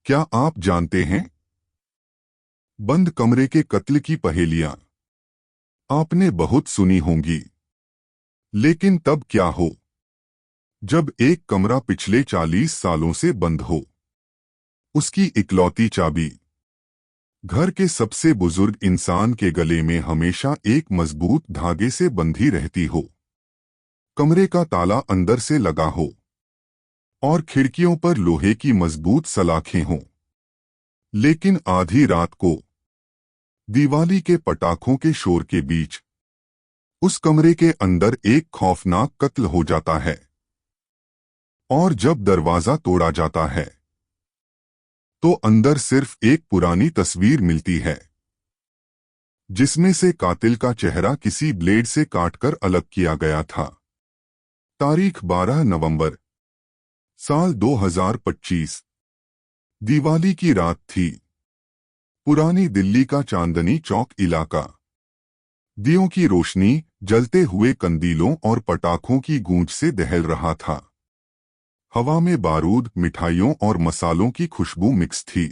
क्या आप जानते हैं बंद कमरे के कत्ल की पहेलियां आपने बहुत सुनी होंगी। लेकिन तब क्या हो जब एक कमरा पिछले 40 सालों से बंद हो, उसकी इकलौती चाबी घर के सबसे बुजुर्ग इंसान के गले में हमेशा एक मजबूत धागे से बंधी रहती हो। कमरे का ताला अंदर से लगा हो और खिड़कियों पर लोहे की मजबूत सलाखें हों। लेकिन आधी रात को दिवाली के पटाखों के शोर के बीच उस कमरे के अंदर एक खौफनाक कत्ल हो जाता है। और जब दरवाजा तोड़ा जाता है तो अंदर सिर्फ एक पुरानी तस्वीर मिलती है, जिसमें से कातिल का चेहरा किसी ब्लेड से काटकर अलग किया गया था। तारीख 12 नवंबर साल 2025। दिवाली की रात थी। पुरानी दिल्ली का चांदनी चौक इलाका दियों की रोशनी, जलते हुए कंदीलों और पटाखों की गूंज से दहल रहा था। हवा में बारूद, मिठाइयों और मसालों की खुशबू मिक्स थी।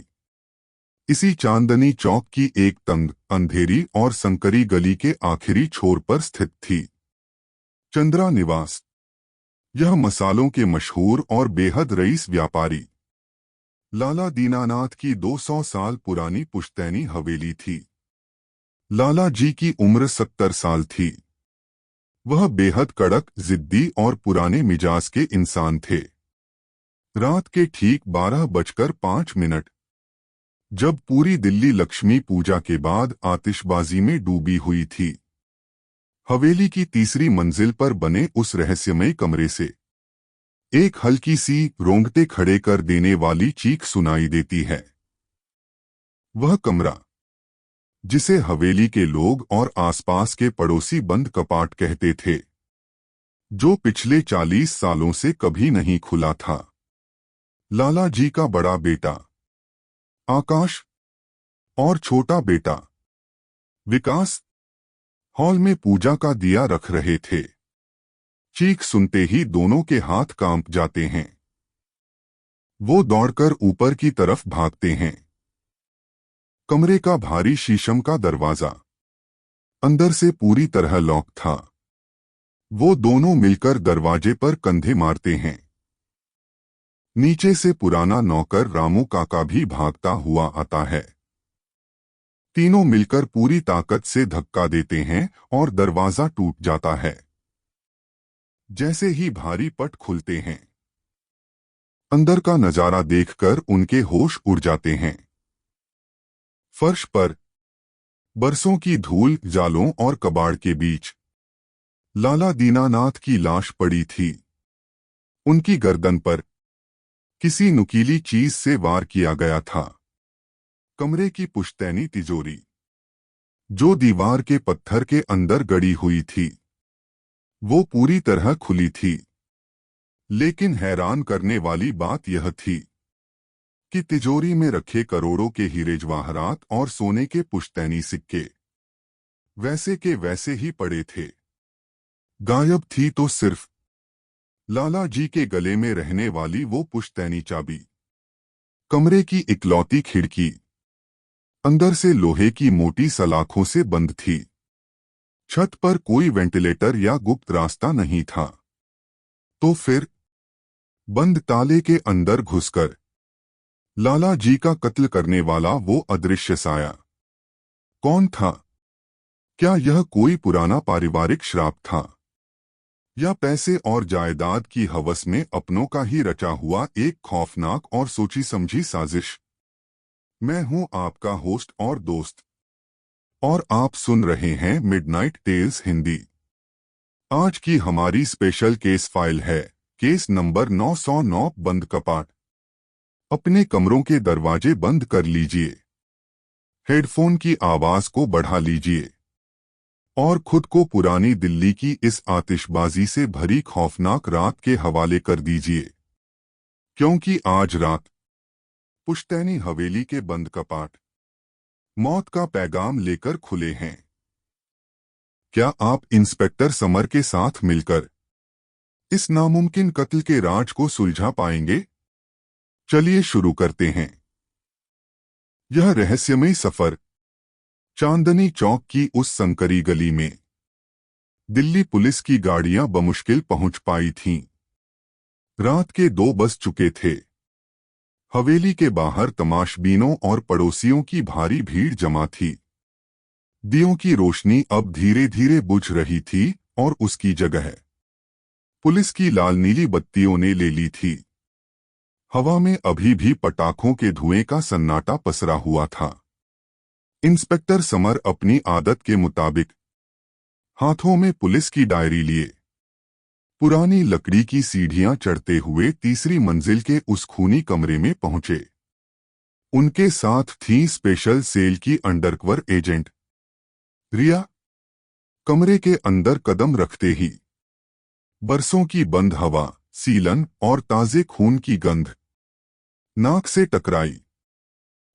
इसी चांदनी चौक की एक तंग, अंधेरी और संकरी गली के आखिरी छोर पर स्थित थी चंद्रा निवास। यह मसालों के मशहूर और बेहद रईस व्यापारी लाला दीनानाथ की 200 साल पुरानी पुश्तैनी हवेली थी। लाला जी की उम्र 70 साल थी। वह बेहद कड़क, जिद्दी और पुराने मिजाज के इंसान थे। रात के ठीक 12:05 जब पूरी दिल्ली लक्ष्मी पूजा के बाद आतिशबाजी में डूबी हुई थी, हवेली की तीसरी मंजिल पर बने उस रहस्यमय कमरे से एक हल्की सी, रोंगटे खड़े कर देने वाली चीख सुनाई देती है। वह कमरा जिसे हवेली के लोग और आसपास के पड़ोसी बंद कपाट कहते थे, जो पिछले 40 सालों से कभी नहीं खुला था। लाला जी का बड़ा बेटा आकाश और छोटा बेटा विकास हॉल में पूजा का दिया रख रहे थे। चीख सुनते ही दोनों के हाथ कांप जाते हैं। वो दौड़कर ऊपर की तरफ भागते हैं। कमरे का भारी शीशम का दरवाजा अंदर से पूरी तरह लॉक था। वो दोनों मिलकर दरवाजे पर कंधे मारते हैं। नीचे से पुराना नौकर रामू काका भी भागता हुआ आता है। तीनों मिलकर पूरी ताकत से धक्का देते हैं और दरवाजा टूट जाता है। जैसे ही भारी पट खुलते हैं, अंदर का नजारा देखकर उनके होश उड़ जाते हैं। फर्श पर बरसों की धूल, जालों और कबाड़ के बीच लाला दीनानाथ की लाश पड़ी थी। उनकी गर्दन पर किसी नुकीली चीज से वार किया गया था। कमरे की पुश्तैनी तिजोरी, जो दीवार के पत्थर के अंदर गड़ी हुई थी, वो पूरी तरह खुली थी। लेकिन हैरान करने वाली बात यह थी कि तिजोरी में रखे करोड़ों के हीरे जवाहरात और सोने के पुश्तैनी सिक्के वैसे के वैसे ही पड़े थे। गायब थी तो सिर्फ लाला जी के गले में रहने वाली वो पुश्तैनी चाबी। कमरे की इकलौती खिड़की अंदर से लोहे की मोटी सलाखों से बंद थी। छत पर कोई वेंटिलेटर या गुप्त रास्ता नहीं था। तो फिर बंद ताले के अंदर घुसकर लाला जी का कत्ल करने वाला वो अदृश्य साया कौन था? क्या यह कोई पुराना पारिवारिक श्राप था, या पैसे और जायदाद की हवस में अपनों का ही रचा हुआ एक खौफनाक और सोची समझी साजिश? मैं हूं आपका होस्ट और दोस्त, और आप सुन रहे हैं मिडनाइट टेल्स हिंदी। आज की हमारी स्पेशल केस फाइल है केस नंबर 909 बंद कपाट। अपने कमरों के दरवाजे बंद कर लीजिए, हेडफोन की आवाज को बढ़ा लीजिए और खुद को पुरानी दिल्ली की इस आतिशबाजी से भरी खौफनाक रात के हवाले कर दीजिए, क्योंकि आज रात पुश्तैनी हवेली के बंद कपाट मौत का पैगाम लेकर खुले हैं। क्या आप इंस्पेक्टर समर के साथ मिलकर इस नामुमकिन कत्ल के राज को सुलझा पाएंगे? चलिए शुरू करते हैं। यह रहस्यमय सफर चांदनी चौक की उस संकरी गली में। दिल्ली पुलिस की गाड़ियां बमुश्किल पहुंच पाई थीं। रात के 2 बज चुके थे। हवेली के बाहर तमाशबीनों और पड़ोसियों की भारी भीड़ जमा थी। दियों की रोशनी अब धीरे धीरे बुझ रही थी और उसकी जगह पुलिस की लाल नीली बत्तियों ने ले ली थी। हवा में अभी भी पटाखों के धुएं का सन्नाटा पसरा हुआ था। इंस्पेक्टर समर अपनी आदत के मुताबिक हाथों में पुलिस की डायरी लिए पुरानी लकड़ी की सीढ़ियां चढ़ते हुए तीसरी मंजिल के उस खूनी कमरे में पहुंचे। उनके साथ थी स्पेशल सेल की अंडरकवर एजेंट रिया। कमरे के अंदर कदम रखते ही बरसों की बंद हवा, सीलन और ताजे खून की गंध नाक से टकराई।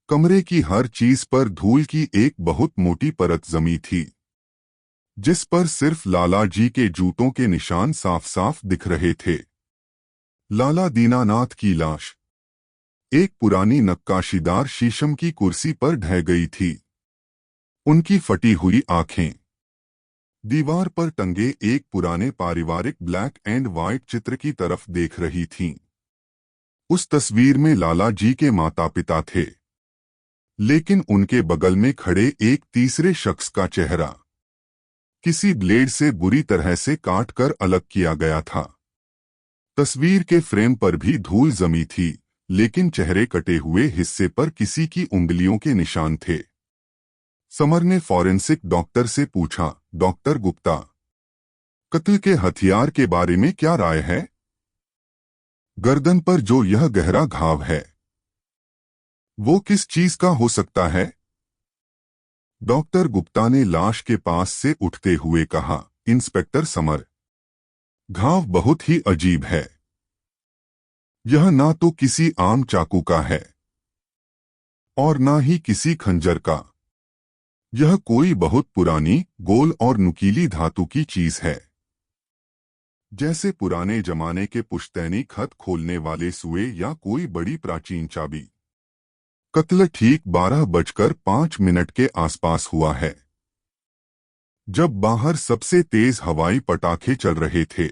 कमरे की हर चीज पर धूल की एक बहुत मोटी परत जमी थी, जिस पर सिर्फ लाला जी के जूतों के निशान साफ साफ दिख रहे थे। लाला दीनानाथ की लाश एक पुरानी नक्काशीदार शीशम की कुर्सी पर ढह गई थी। उनकी फटी हुई आंखें दीवार पर टंगे एक पुराने पारिवारिक ब्लैक एंड व्हाइट चित्र की तरफ देख रही थीं। उस तस्वीर में लाला जी के माता पिता थे, लेकिन उनके बगल में खड़े एक तीसरे शख्स का चेहरा किसी ब्लेड से बुरी तरह से काट कर अलग किया गया था। तस्वीर के फ्रेम पर भी धूल जमी थी, लेकिन चेहरे कटे हुए हिस्से पर किसी की उंगलियों के निशान थे। समर ने फॉरेंसिक डॉक्टर से पूछा, डॉक्टर गुप्ता, कत्ल के हथियार के बारे में क्या राय है? गर्दन पर जो यह गहरा घाव है, वो किस चीज का हो सकता है? डॉक्टर गुप्ता ने लाश के पास से उठते हुए कहा, इंस्पेक्टर समर, घाव बहुत ही अजीब है। यह ना तो किसी आम चाकू का है और ना ही किसी खंजर का। यह कोई बहुत पुरानी, गोल और नुकीली धातु की चीज है, जैसे पुराने जमाने के पुश्तैनी खत खोलने वाले सुए या कोई बड़ी प्राचीन चाबी। कत्ल ठीक 12:05 के आसपास हुआ है, जब बाहर सबसे तेज हवाई पटाखे चल रहे थे।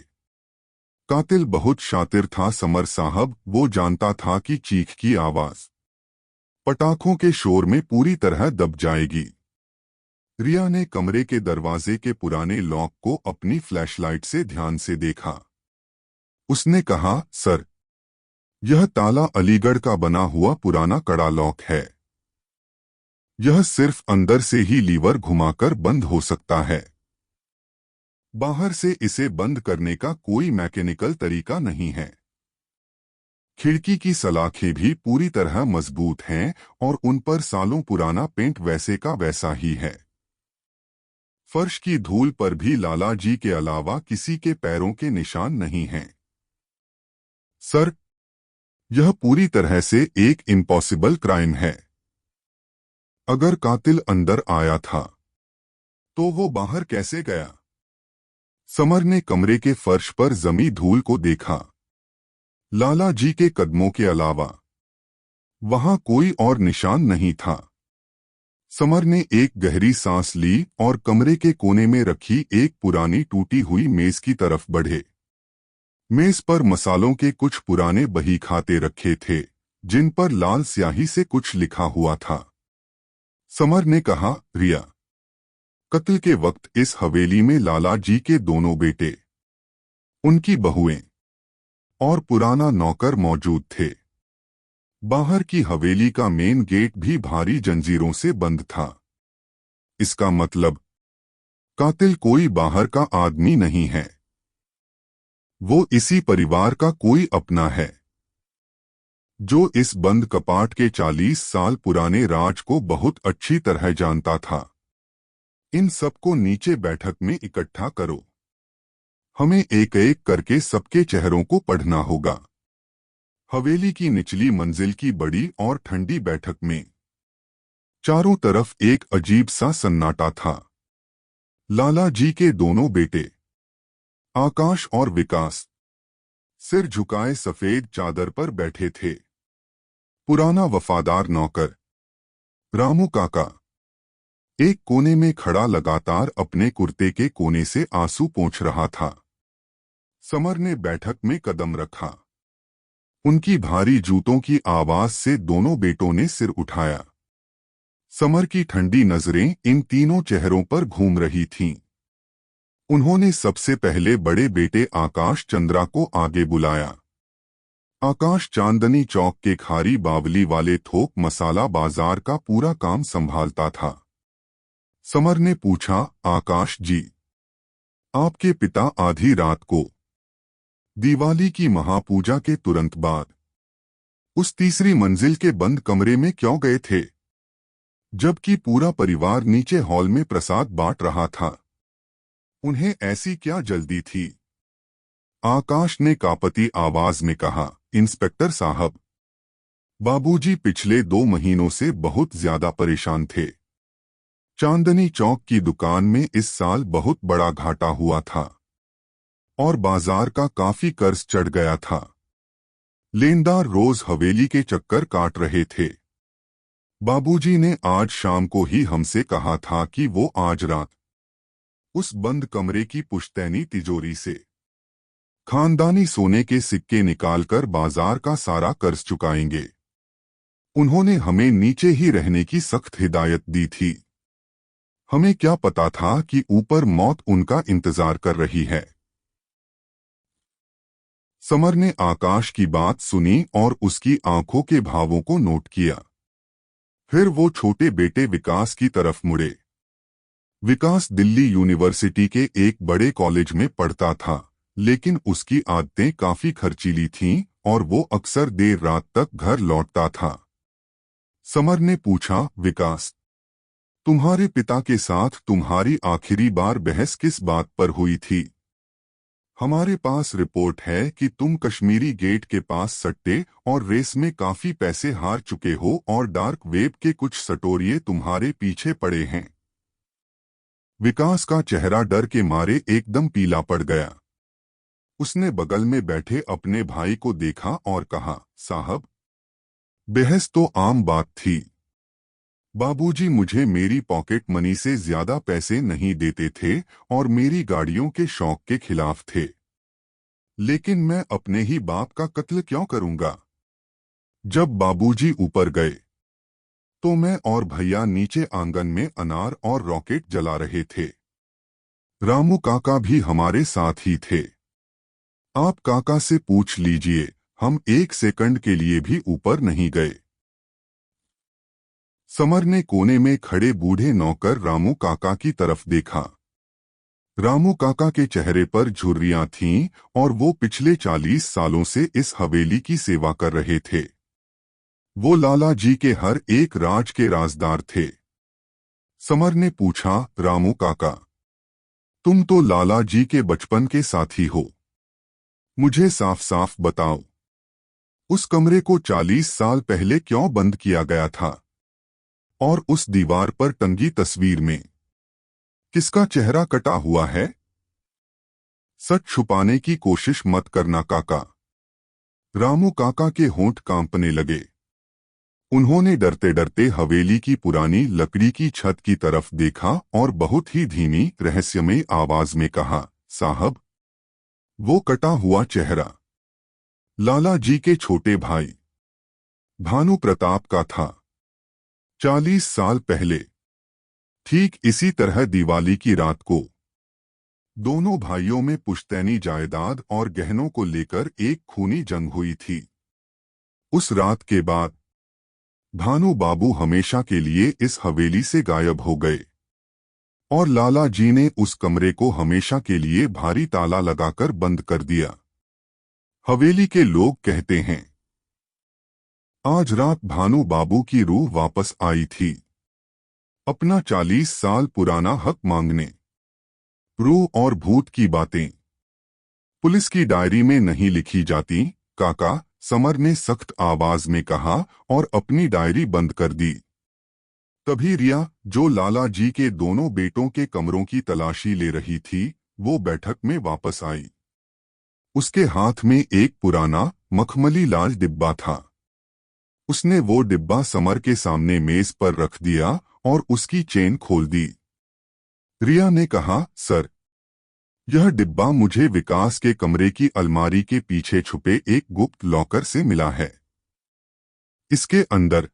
कातिल बहुत शातिर था समर साहब, वो जानता था कि चीख की आवाज पटाखों के शोर में पूरी तरह दब जाएगी। रिया ने कमरे के दरवाजे के पुराने लॉक को अपनी फ्लैशलाइट से ध्यान से देखा। उसने कहा, सर, यह ताला अलीगढ़ का बना हुआ पुराना कड़ा लॉक है। यह सिर्फ अंदर से ही लीवर घुमाकर बंद हो सकता है। बाहर से इसे बंद करने का कोई मैकेनिकल तरीका नहीं है। खिड़की की सलाखें भी पूरी तरह मजबूत हैं और उन पर सालों पुराना पेंट वैसे का वैसा ही है। फर्श की धूल पर भी लाला जी के अलावा किसी के पैरों के निशान नहीं हैं। सर, यह पूरी तरह से एक इम्पॉसिबल क्राइम है। अगर कातिल अंदर आया था, तो वो बाहर कैसे गया? समर ने कमरे के फर्श पर जमी धूल को देखा। लाला जी के कदमों के अलावा वहां कोई और निशान नहीं था। समर ने एक गहरी सांस ली और कमरे के कोने में रखी एक पुरानी टूटी हुई मेज की तरफ बढ़े। मेज पर मसालों के कुछ पुराने बही खाते रखे थे, जिन पर लाल स्याही से कुछ लिखा हुआ था। समर ने कहा, रिया, कत्ल के वक्त इस हवेली में लाला जी के दोनों बेटे, उनकी बहुएं और पुराना नौकर मौजूद थे। बाहर की हवेली का मेन गेट भी भारी जंजीरों से बंद था। इसका मतलब कातिल कोई बाहर का आदमी नहीं है, वो इसी परिवार का कोई अपना है, जो इस बंद कपाट के 40 साल पुराने राज को बहुत अच्छी तरह जानता था। इन सबको नीचे बैठक में इकट्ठा करो। हमें एक एक करके सबके चेहरों को पढ़ना होगा। हवेली की निचली मंजिल की बड़ी और ठंडी बैठक में चारों तरफ एक अजीब सा सन्नाटा था। लाला जी के दोनों बेटे आकाश और विकास सिर झुकाए सफेद चादर पर बैठे थे। पुराना वफादार नौकर रामू काका एक कोने में खड़ा लगातार अपने कुर्ते के कोने से आंसू पोंछ रहा था। समर ने बैठक में कदम रखा। उनकी भारी जूतों की आवाज से दोनों बेटों ने सिर उठाया। समर की ठंडी नजरें इन तीनों चेहरों पर घूम रही थीं। उन्होंने सबसे पहले बड़े बेटे आकाश चंद्रा को आगे बुलाया। आकाश चांदनी चौक के खारी बावली वाले थोक मसाला बाजार का पूरा काम संभालता था। समर ने पूछा, आकाश जी, आपके पिता आधी रात को दिवाली की महापूजा के तुरंत बाद उस तीसरी मंजिल के बंद कमरे में क्यों गए थे, जबकि पूरा परिवार नीचे हॉल में प्रसाद बांट रहा था? उन्हें ऐसी क्या जल्दी थी? आकाश ने कांपती आवाज में कहा, इंस्पेक्टर साहब, बाबूजी पिछले 2 महीनों से बहुत ज्यादा परेशान थे। चांदनी चौक की दुकान में इस साल बहुत बड़ा घाटा हुआ था और बाजार का काफी कर्ज चढ़ गया था। लेनदार रोज हवेली के चक्कर काट रहे थे। बाबूजी ने आज शाम को ही हमसे कहा था कि वो आज रात उस बंद कमरे की पुश्तैनी तिजोरी से खानदानी सोने के सिक्के निकालकर बाजार का सारा कर्ज चुकाएंगे। उन्होंने हमें नीचे ही रहने की सख्त हिदायत दी थी। हमें क्या पता था कि ऊपर मौत उनका इंतजार कर रही है। समर ने आकाश की बात सुनी और उसकी आंखों के भावों को नोट किया। फिर वो छोटे बेटे विकास की तरफ मुड़े। विकास दिल्ली यूनिवर्सिटी के एक बड़े कॉलेज में पढ़ता था, लेकिन उसकी आदतें काफी खर्चीली थीं और वो अक्सर देर रात तक घर लौटता था। समर ने पूछा, विकास, तुम्हारे पिता के साथ तुम्हारी आखिरी बार बहस किस बात पर हुई थी? हमारे पास रिपोर्ट है कि तुम कश्मीरी गेट के पास सट्टे और रेस में काफी पैसे हार चुके हो और डार्क वेब के कुछ सटोरिये तुम्हारे पीछे पड़े हैं। विकास का चेहरा डर के मारे एकदम पीला पड़ गया। उसने बगल में बैठे अपने भाई को देखा और कहा, साहब, बहस तो आम बात थी। बाबूजी मुझे मेरी पॉकेट मनी से ज्यादा पैसे नहीं देते थे और मेरी गाड़ियों के शौक के खिलाफ थे। लेकिन मैं अपने ही बाप का कत्ल क्यों करूंगा? जब बाबूजी ऊपर गए तो मैं और भैया नीचे आंगन में अनार और रॉकेट जला रहे थे। रामू काका भी हमारे साथ ही थे। आप काका से पूछ लीजिए, हम 1 सेकंड के लिए भी ऊपर नहीं गए। समर ने कोने में खड़े बूढ़े नौकर रामू काका की तरफ देखा। रामू काका के चेहरे पर झुर्रियां थीं और वो पिछले 40 सालों से इस हवेली की सेवा कर रहे थे। वो लाला जी के हर एक राज के राजदार थे। समर ने पूछा, रामू काका, तुम तो लाला जी के बचपन के साथी हो। मुझे साफ साफ बताओ, उस कमरे को 40 साल पहले क्यों बंद किया गया था? और उस दीवार पर टंगी तस्वीर में किसका चेहरा कटा हुआ है? सच छुपाने की कोशिश मत करना काका। रामू काका के होंठ कांपने लगे। उन्होंने डरते डरते हवेली की पुरानी लकड़ी की छत की तरफ देखा और बहुत ही धीमी रहस्यमय आवाज में कहा, साहब, वो कटा हुआ चेहरा लाला जी के छोटे भाई भानु प्रताप का था। 40 साल पहले ठीक इसी तरह दिवाली की रात को दोनों भाइयों में पुश्तैनी जायदाद और गहनों को लेकर एक खूनी जंग हुई थी। उस रात के बाद भानु बाबू हमेशा के लिए इस हवेली से गायब हो गए और लाला जी ने उस कमरे को हमेशा के लिए भारी ताला लगाकर बंद कर दिया। हवेली के लोग कहते हैं आज रात भानु बाबू की रूह वापस आई थी, अपना 40 साल पुराना हक मांगने। रूह और भूत की बातें पुलिस की डायरी में नहीं लिखी जाती काका, समर ने सख्त आवाज में कहा और अपनी डायरी बंद कर दी। तभी रिया, जो लाला जी के दोनों बेटों के कमरों की तलाशी ले रही थी, वो बैठक में वापस आई। उसके हाथ में एक पुराना मखमली लाल डिब्बा था। उसने वो डिब्बा समर के सामने मेज पर रख दिया और उसकी चेन खोल दी। रिया ने कहा, सर, यह डिब्बा मुझे विकास के कमरे की अलमारी के पीछे छुपे एक गुप्त लॉकर से मिला है। इसके अंदर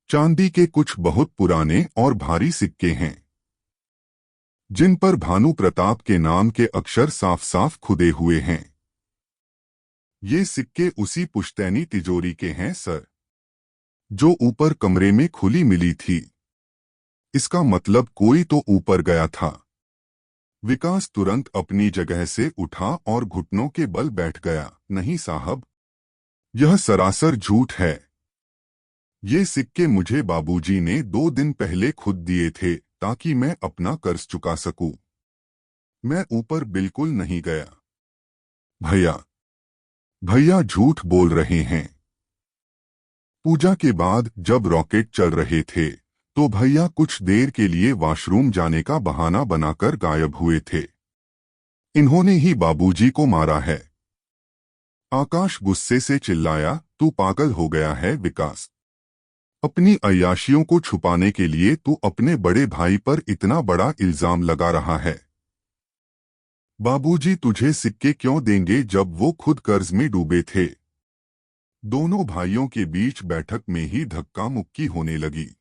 चांदी के कुछ बहुत पुराने और भारी सिक्के हैं, जिन पर भानु प्रताप के नाम के अक्षर साफ साफ खुदे हुए हैं। ये सिक्के उसी पुश्तैनी तिजोरी के हैं, सर, जो ऊपर कमरे में खुली मिली थी। इसका मतलब कोई तो ऊपर गया था। विकास तुरंत अपनी जगह से उठा और घुटनों के बल बैठ गया। नहीं साहब, यह सरासर झूठ है। ये सिक्के मुझे बाबूजी ने 2 दिन पहले खुद दिए थे ताकि मैं अपना कर्ज चुका सकूं। मैं ऊपर बिल्कुल नहीं गया। भैया, भैया झूठ बोल रहे हैं। पूजा के बाद जब रॉकेट चल रहे थे तो भैया कुछ देर के लिए वॉशरूम जाने का बहाना बनाकर गायब हुए थे। इन्होंने ही बाबूजी को मारा है। आकाश गुस्से से चिल्लाया, तू पागल हो गया है विकास। अपनी अय्याशियों को छुपाने के लिए तू अपने बड़े भाई पर इतना बड़ा इल्जाम लगा रहा है। बाबूजी तुझे सिक्के क्यों देंगे जब वो खुद कर्ज में डूबे थे। दोनों भाइयों के बीच बैठक में ही धक्का मुक्की होने लगी।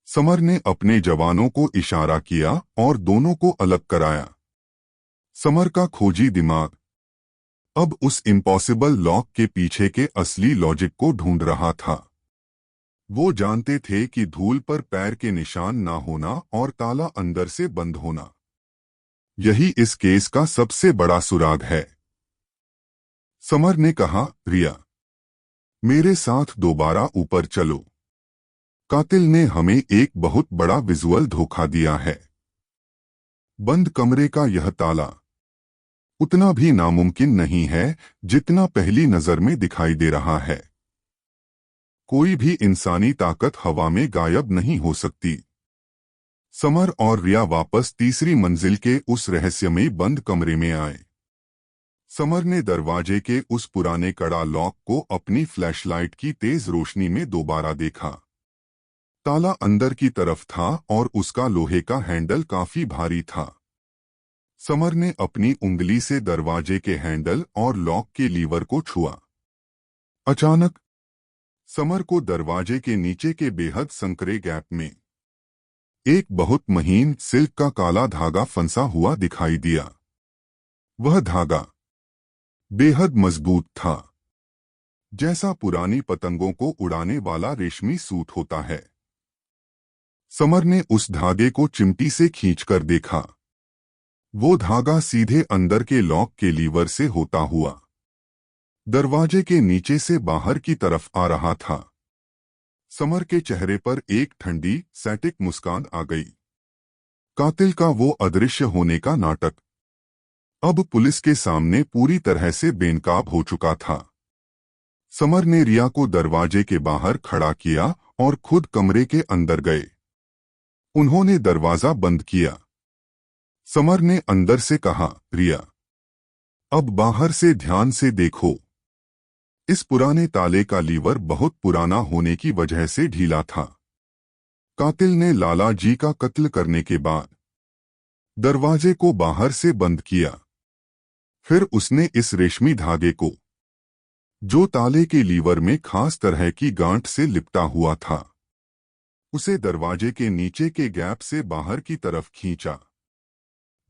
समर ने अपने जवानों को इशारा किया और दोनों को अलग कराया। समर का खोजी दिमाग अब उस इम्पॉसिबल लॉक के पीछे के असली लॉजिक को ढूंढ रहा था। वो जानते थे कि धूल पर पैर के निशान ना होना और ताला अंदर से बंद होना, यही इस केस का सबसे बड़ा सुराग है। समर ने कहा, रिया, मेरे साथ दोबारा ऊपर चलो। कातिल ने हमें एक बहुत बड़ा विजुअल धोखा दिया है। बंद कमरे का यह ताला उतना भी नामुमकिन नहीं है जितना पहली नजर में दिखाई दे रहा है। कोई भी इंसानी ताकत हवा में गायब नहीं हो सकती। समर और रिया वापस तीसरी मंजिल के उस रहस्यमयी बंद कमरे में आए। समर ने दरवाजे के उस पुराने कड़ा लॉक को अपनी फ्लैशलाइट की तेज रोशनी में दोबारा देखा। ताला अंदर की तरफ था और उसका लोहे का हैंडल काफी भारी था। समर ने अपनी उंगली से दरवाजे के हैंडल और लॉक के लीवर को छुआ। अचानक समर को दरवाजे के नीचे के बेहद संकरे गैप में एक बहुत महीन सिल्क का काला धागा फंसा हुआ दिखाई दिया। वह धागा बेहद मजबूत था, जैसा पुरानी पतंगों को उड़ाने वाला रेशमी सूत होता है। समर ने उस धागे को चिमटी से खींचकर देखा। वो धागा सीधे अंदर के लॉक के लीवर से होता हुआ दरवाजे के नीचे से बाहर की तरफ आ रहा था। समर के चेहरे पर एक ठंडी सैटिक मुस्कान आ गई। कातिल का वो अदृश्य होने का नाटक अब पुलिस के सामने पूरी तरह से बेनकाब हो चुका था। समर ने रिया को दरवाजे के बाहर खड़ा किया और खुद कमरे के अंदर गए। उन्होंने दरवाजा बंद किया। समर ने अंदर से कहा, रिया, अब बाहर से ध्यान से देखो। इस पुराने ताले का लीवर बहुत पुराना होने की वजह से ढीला था। कातिल ने लाला जी का कत्ल करने के बाद दरवाजे को बाहर से बंद किया। फिर उसने इस रेशमी धागे को, जो ताले के लीवर में खास तरह की गांठ से लिपटा हुआ था, उसे दरवाजे के नीचे के गैप से बाहर की तरफ खींचा।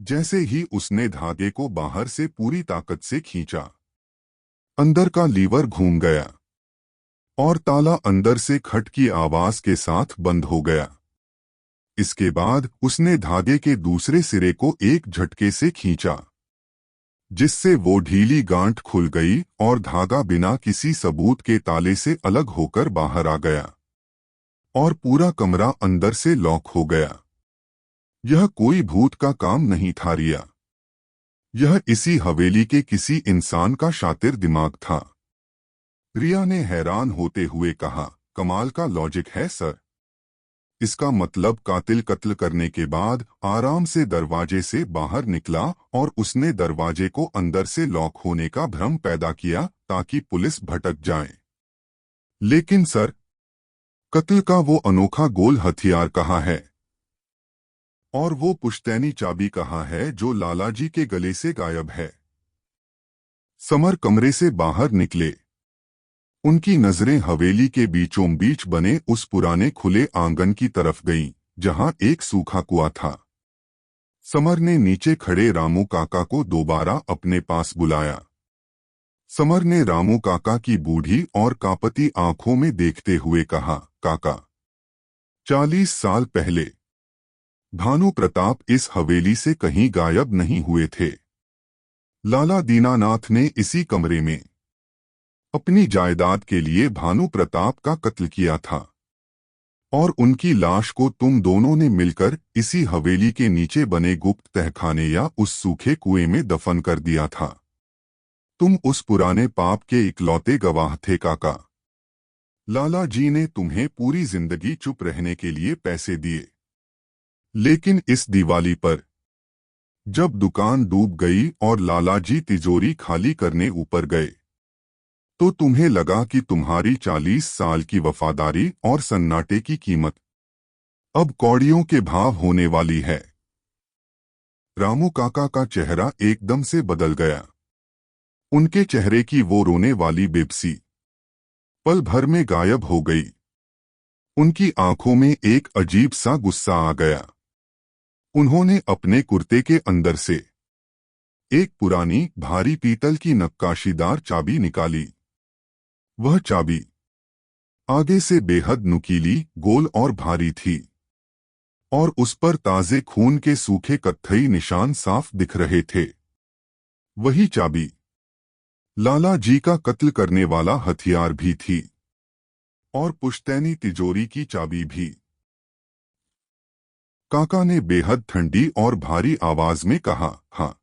जैसे ही उसने धागे को बाहर से पूरी ताकत से खींचा, अंदर का लीवर घूम गया और ताला अंदर से खट की आवाज के साथ बंद हो गया। इसके बाद उसने धागे के दूसरे सिरे को एक झटके से खींचा, जिससे वो ढीली गांठ खुल गई और धागा बिना किसी सबूत के ताले से अलग होकर बाहर आ गया और पूरा कमरा अंदर से लॉक हो गया। यह कोई भूत का काम नहीं था रिया, यह इसी हवेली के किसी इंसान का शातिर दिमाग था। रिया ने हैरान होते हुए कहा, कमाल का लॉजिक है सर। इसका मतलब कातिल कत्ल करने के बाद आराम से दरवाजे से बाहर निकला और उसने दरवाजे को अंदर से लॉक होने का भ्रम पैदा किया ताकि पुलिस भटक जाए। लेकिन सर, कत्ल का वो अनोखा गोल हथियार कहाँ है? और वो पुश्तैनी चाबी कहाँ है जो लालाजी के गले से गायब है? समर कमरे से बाहर निकले। उनकी नजरें हवेली के बीचों बीच बने उस पुराने खुले आंगन की तरफ गईं, जहां एक सूखा कुआं था। समर ने नीचे खड़े रामू काका को दोबारा अपने पास बुलाया। समर ने रामू काका की बूढ़ी और कांपती आंखों में देखते हुए कहा, काका, 40 साल पहले भानु प्रताप इस हवेली से कहीं गायब नहीं हुए थे। लाला दीनानाथ ने इसी कमरे में अपनी जायदाद के लिए भानु प्रताप का कत्ल किया था, और उनकी लाश को तुम दोनों ने मिलकर इसी हवेली के नीचे बने गुप्त तहखाने या उस सूखे कुएं में दफन कर दिया था। तुम उस पुराने पाप के इकलौते गवाह थे काका। लाला जी ने तुम्हें पूरी जिंदगी चुप रहने के लिए पैसे दिए, लेकिन इस दिवाली पर जब दुकान डूब गई और लालाजी तिजोरी खाली करने ऊपर गए, तो तुम्हें लगा कि तुम्हारी 40 साल की वफादारी और सन्नाटे की कीमत अब कौड़ियों के भाव होने वाली है। रामू काका का चेहरा एकदम से बदल गया। उनके चेहरे की वो रोने वाली बेबसी पल भर में गायब हो गई। उनकी आंखों में एक अजीब सा गुस्सा आ गया। उन्होंने अपने कुर्ते के अंदर से एक पुरानी भारी पीतल की नक्काशीदार चाबी निकाली। वह चाबी आगे से बेहद नुकीली, गोल और भारी थी, और उस पर ताजे खून के सूखे कत्थई निशान साफ दिख रहे थे। वही चाबी लाला जी का कत्ल करने वाला हथियार भी थी, और पुश्तैनी तिजोरी की चाबी भी। काका ने बेहद ठंडी और भारी आवाज में कहा, हाँ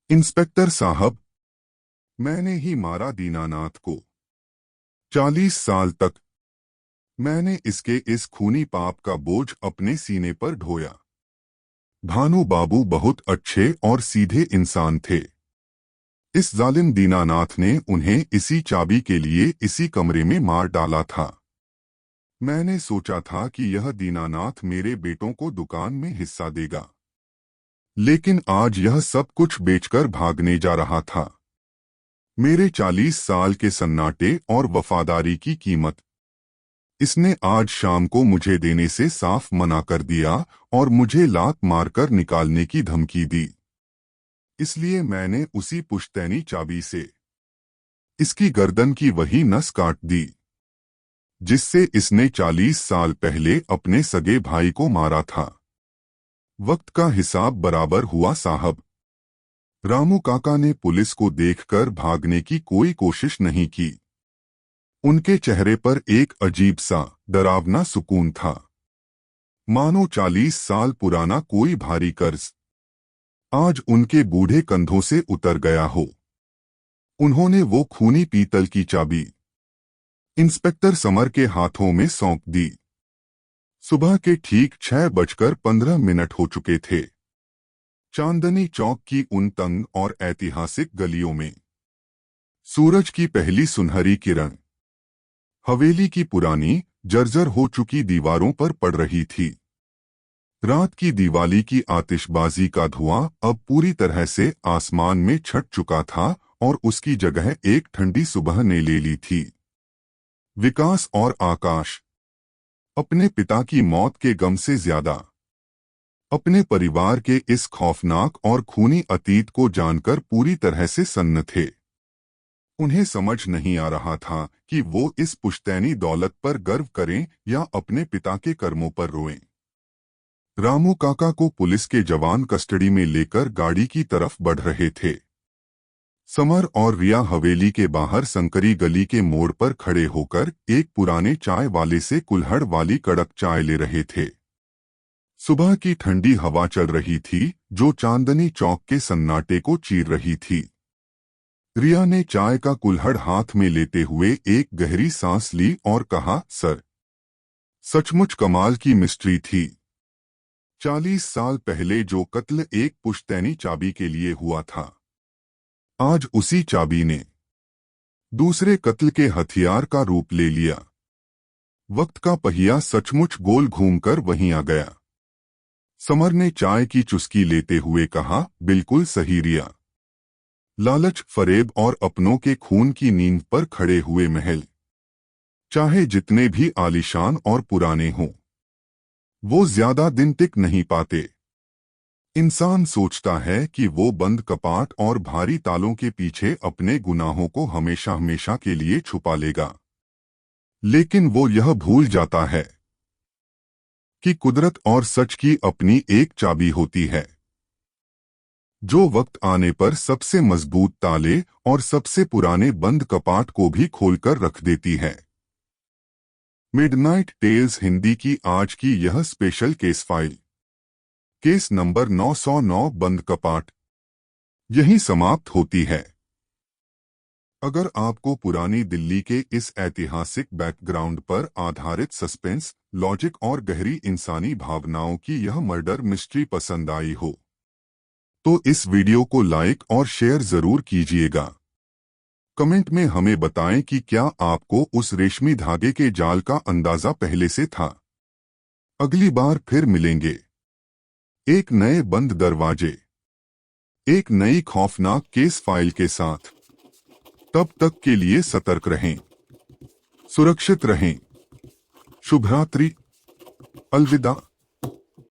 इंस्पेक्टर साहब, मैंने ही मारा दीनानाथ को। 40 साल तक मैंने इसके इस खूनी पाप का बोझ अपने सीने पर ढोया। भानु बाबू बहुत अच्छे और सीधे इंसान थे। इस जालिम दीनानाथ ने उन्हें इसी चाबी के लिए इसी कमरे में मार डाला था। मैंने सोचा था कि यह दीनानाथ मेरे बेटों को दुकान में हिस्सा देगा, लेकिन आज यह सब कुछ बेचकर भागने जा रहा था। मेरे 40 साल के सन्नाटे और वफादारी की कीमत इसने आज शाम को मुझे देने से साफ मना कर दिया और मुझे लात मारकर निकालने की धमकी दी। इसलिए मैंने उसी पुश्तैनी चाबी से इसकी गर्दन की वही नस काट दी जिससे इसने 40 साल पहले अपने सगे भाई को मारा था। वक्त का हिसाब बराबर हुआ साहब। रामू काका ने पुलिस को देखकर भागने की कोई कोशिश नहीं की। उनके चेहरे पर एक अजीब सा डरावना सुकून था, मानो 40 साल पुराना कोई भारी कर्ज आज उनके बूढ़े कंधों से उतर गया हो। उन्होंने वो खूनी पीतल की चाबी इंस्पेक्टर समर के हाथों में सौंप दी। सुबह के ठीक 6:15 हो चुके थे। चांदनी चौक की उन तंग और ऐतिहासिक गलियों में सूरज की पहली सुनहरी किरण हवेली की पुरानी जर्जर हो चुकी दीवारों पर पड़ रही थी। रात की दिवाली की आतिशबाजी का धुआं अब पूरी तरह से आसमान में छट चुका था और उसकी जगह एक ठंडी सुबह ने ले ली थी। विकास और आकाश अपने पिता की मौत के गम से ज्यादा अपने परिवार के इस खौफनाक और खूनी अतीत को जानकर पूरी तरह से सन्न थे। उन्हें समझ नहीं आ रहा था कि वो इस पुश्तैनी दौलत पर गर्व करें या अपने पिता के कर्मों पर रोएं। रामू काका को पुलिस के जवान कस्टडी में लेकर गाड़ी की तरफ बढ़ रहे थे। समर और रिया हवेली के बाहर संकरी गली के मोड़ पर खड़े होकर एक पुराने चाय वाले से कुल्हड़ वाली कड़क चाय ले रहे थे। सुबह की ठंडी हवा चल रही थी जो चांदनी चौक के सन्नाटे को चीर रही थी। रिया ने चाय का कुल्हड़ हाथ में लेते हुए एक गहरी सांस ली और कहा, सर, सचमुच कमाल की मिस्ट्री थी। 40 साल पहले जो कत्ल एक पुश्तैनी चाबी के लिए हुआ था, आज उसी चाबी ने दूसरे कत्ल के हथियार का रूप ले लिया। वक्त का पहिया सचमुच गोल घूमकर वहीं आ गया। समर ने चाय की चुस्की लेते हुए कहा, बिल्कुल सही रिया। लालच, फरेब और अपनों के खून की नींद पर खड़े हुए महल, चाहे जितने भी आलीशान और पुराने हों, वो ज्यादा दिन टिक नहीं पाते। इंसान सोचता है कि वो बंद कपाट और भारी तालों के पीछे अपने गुनाहों को हमेशा हमेशा के लिए छुपा लेगा, लेकिन वो यह भूल जाता है कि कुदरत और सच की अपनी एक चाबी होती है, जो वक्त आने पर सबसे मजबूत ताले और सबसे पुराने बंद कपाट को भी खोलकर रख देती है। मिडनाइट टेल्स हिंदी की आज की यह special case file, case number 909 बंद कपाट, यहीं समाप्त होती है। अगर आपको पुरानी दिल्ली के इस ऐतिहासिक बैकग्राउंड पर आधारित सस्पेंस, लॉजिक और गहरी इंसानी भावनाओं की यह मर्डर मिस्ट्री पसंद आई हो, तो इस वीडियो को लाइक और शेयर जरूर कीजिएगा। कमेंट में हमें बताएं कि क्या आपको उस रेशमी धागे के जाल का अंदाजा पहले से था। अगली बार फिर मिलेंगे एक नए बंद दरवाजे, एक नई खौफनाक केस फाइल के साथ। तब तक के लिए सतर्क रहें, सुरक्षित रहें। शुभ रात्रि, अलविदा।